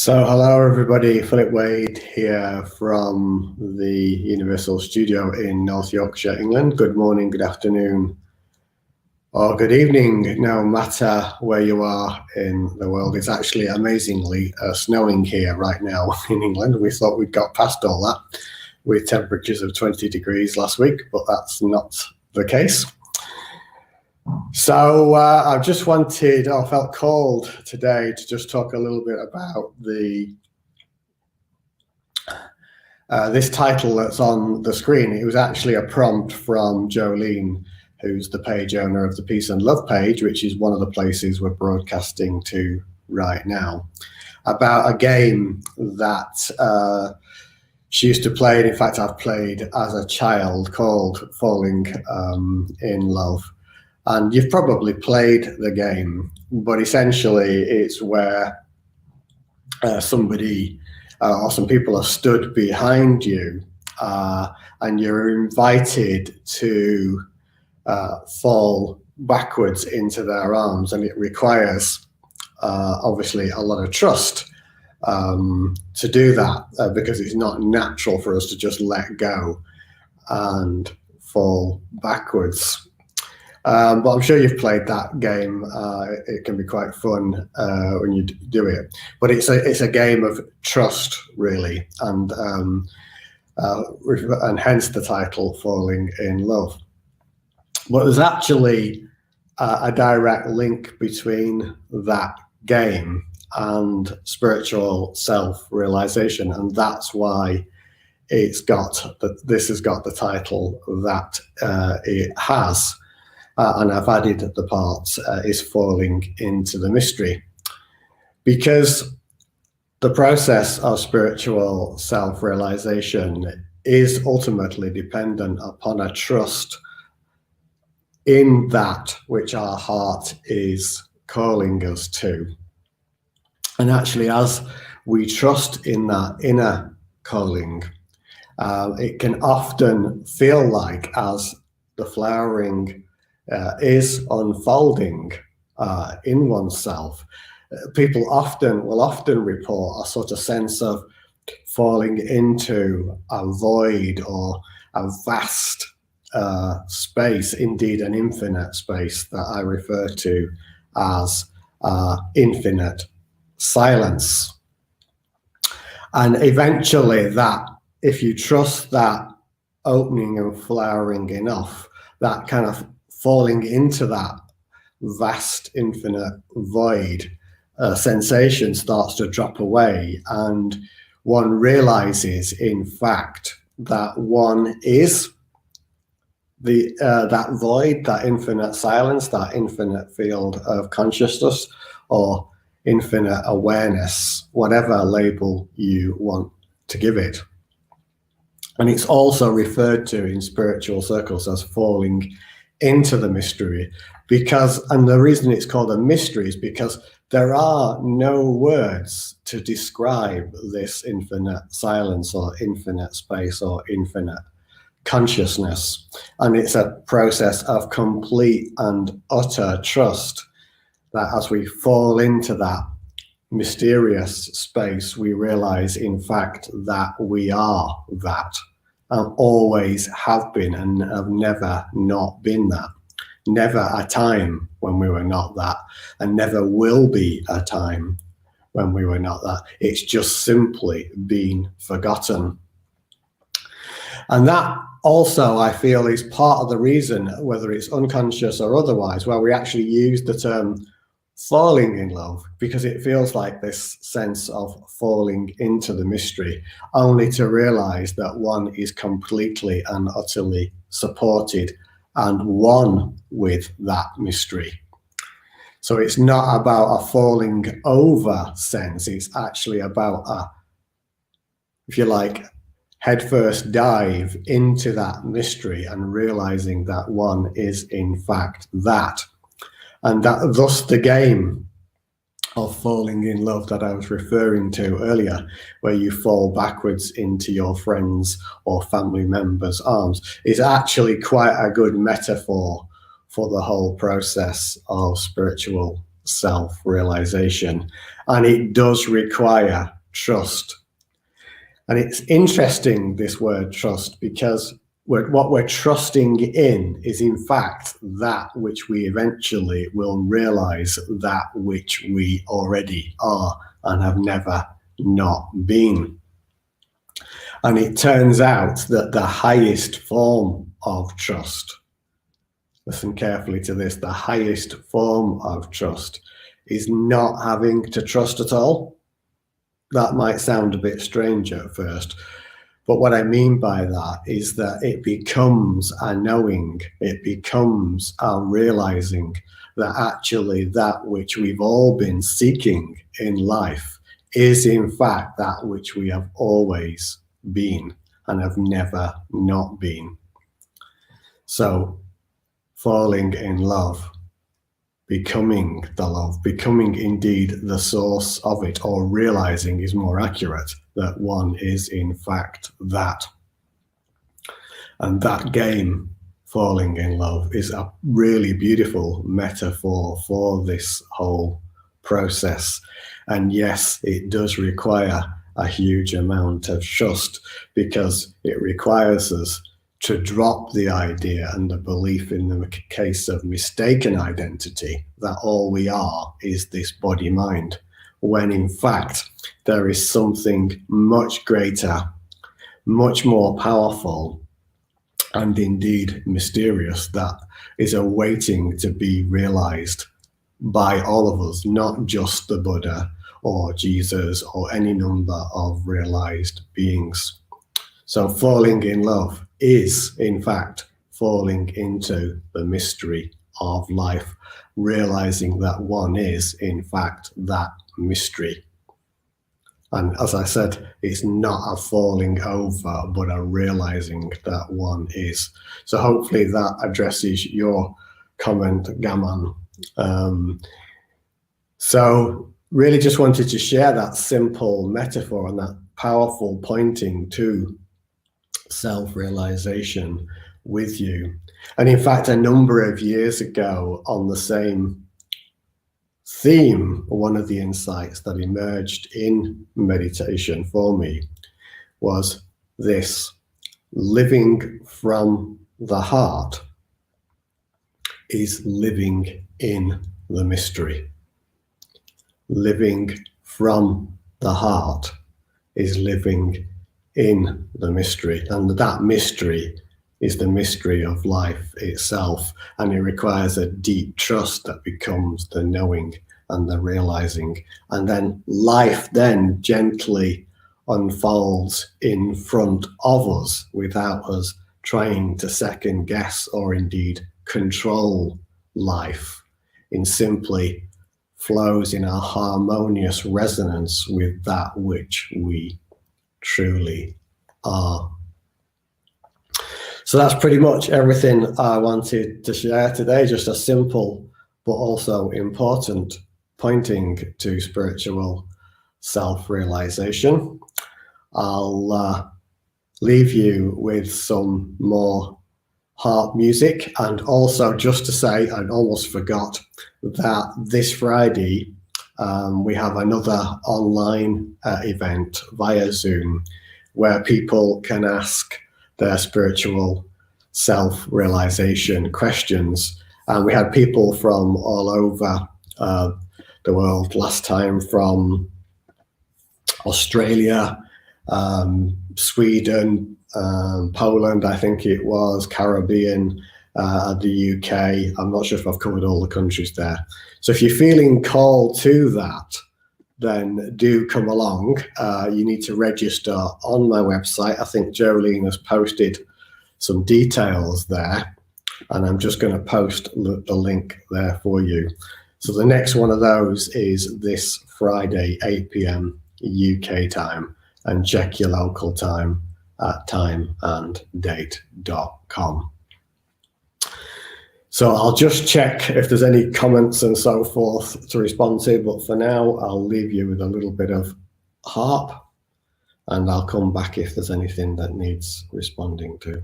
So hello everybody, Philip Wade here from the Universal Studio in North Yorkshire, England. Good morning, good afternoon, or good evening, no matter where you are in the world. It's actually amazingly snowing here right now in England. We thought we'd got past all that with temperatures of 20 degrees last week, but that's not the case. So I just felt called today to just talk a little bit about this title that's on the screen. It was actually a prompt from Jolene, who's the page owner of the Peace and Love page, which is one of the places we're broadcasting to right now, about a game that she used to play, and in fact I've played as a child, called Falling in Love. And you've probably played the game, but essentially it's where somebody or some people are stood behind you and you're invited to fall backwards into their arms, and it requires obviously a lot of trust to do that because it's not natural for us to just let go and fall backwards. But I'm sure you've played that game. It can be quite fun when you do it. But it's a game of trust, really, and hence the title, Falling in Love. But there's actually a direct link between that game and spiritual self-realization, and that's why this has got the title that it has. And I've added the part is falling into the mystery, because the process of spiritual self-realization is ultimately dependent upon a trust in that which our heart is calling us to. And actually, as we trust in that inner calling, it can often feel like, as the flowering is unfolding in oneself, people will often report a sort of sense of falling into a void or a vast space, indeed an infinite space that I refer to as infinite silence. And eventually, that, if you trust that opening and flowering enough, that kind of falling into that vast infinite void sensation starts to drop away, and one realizes, in fact, that one is that void, that infinite silence, that infinite field of consciousness or infinite awareness, whatever label you want to give it. And it's also referred to in spiritual circles as falling into the mystery, and the reason it's called a mystery is because there are no words to describe this infinite silence or infinite space or infinite consciousness. And it's a process of complete and utter trust that as we fall into that mysterious space, we realize, in fact, that we are that. Always have been and have never not been that. Never a time when we were not that, and never will be a time when we were not that. It's just simply been forgotten. And that also, I feel, is part of the reason, whether it's unconscious or otherwise, where we actually use the term falling in love, because it feels like this sense of falling into the mystery, only to realize that one is completely and utterly supported and one with that mystery. So it's not about a falling over sense, it's actually about a, if you like, headfirst dive into that mystery and realizing that one is in fact that. And thus the game of falling in love that I was referring to earlier, where you fall backwards into your friends or family members' arms, is actually quite a good metaphor for the whole process of spiritual self-realization, and it does require trust. And it's interesting, this word trust, because what we're trusting in is in fact that which we eventually will realize, that which we already are and have never not been. And it turns out that the highest form of trust, listen carefully to this, the highest form of trust is not having to trust at all. That might sound a bit strange at first, but what I mean by that is that it becomes a knowing, it becomes a realizing that actually that which we've all been seeking in life is in fact that which we have always been and have never not been. So falling in love, becoming the love, becoming indeed the source of it, or realizing is more accurate, that one is in fact that. And that game, falling in love, is a really beautiful metaphor for this whole process. And yes, it does require a huge amount of trust, because it requires us to drop the idea and the belief in the case of mistaken identity that all we are is this body mind, when in fact there is something much greater, much more powerful, and indeed mysterious that is awaiting to be realized by all of us, not just the Buddha or Jesus or any number of realized beings. So falling in love is, in fact, falling into the mystery of life, realizing that one is, in fact, that mystery. And as I said, it's not a falling over, but a realizing that one is. So hopefully that addresses your comment, Gaman. So really just wanted to share that simple metaphor and that powerful pointing to self-realization with you. And in fact, a number of years ago, on the same theme, one of the insights that emerged in meditation for me was this: living from the heart is living in the mystery. Living from the heart is living in the mystery, and that mystery is the mystery of life itself, and it requires a deep trust that becomes the knowing and the realizing, and then life then gently unfolds in front of us without us trying to second guess or indeed control life. It simply flows in a harmonious resonance with that which we truly are. So that's pretty much everything I wanted to share today. Just a simple but also important pointing to spiritual self-realization. I'll leave you with some more harp music, and also just to say, I almost forgot that this Friday we have another online event via Zoom where people can ask their spiritual self-realization questions. And we had people from all over the world last time, from Australia, Sweden, Poland, I think it was, Caribbean, the UK. I'm not sure if I've covered all the countries there. So if you're feeling called to that, then do come along. You need to register on my website. I think Geraldine has posted some details there, and I'm just going to post the link there for you. So the next one of those is this Friday, 8 p.m. UK time, and check your local time at timeanddate.com. So I'll just check if there's any comments and so forth to respond to, but for now, I'll leave you with a little bit of harp, and I'll come back if there's anything that needs responding to.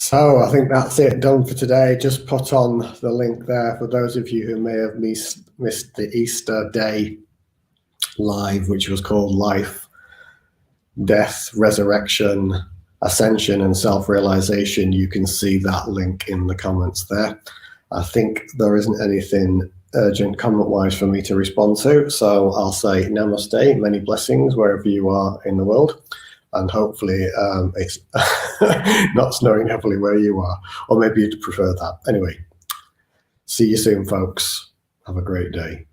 So I think that's it, done for today. Just put on the link there for those of you who may have missed the Easter Day live, which was called Life, Death, Resurrection, Ascension and Self-Realization. You can see that link in the comments there. I think there isn't anything urgent comment-wise for me to respond to, so I'll say namaste, many blessings wherever you are in the world, and hopefully it's not snowing heavily where you are, or maybe you'd prefer that. Anyway, see you soon, folks. Have a great day.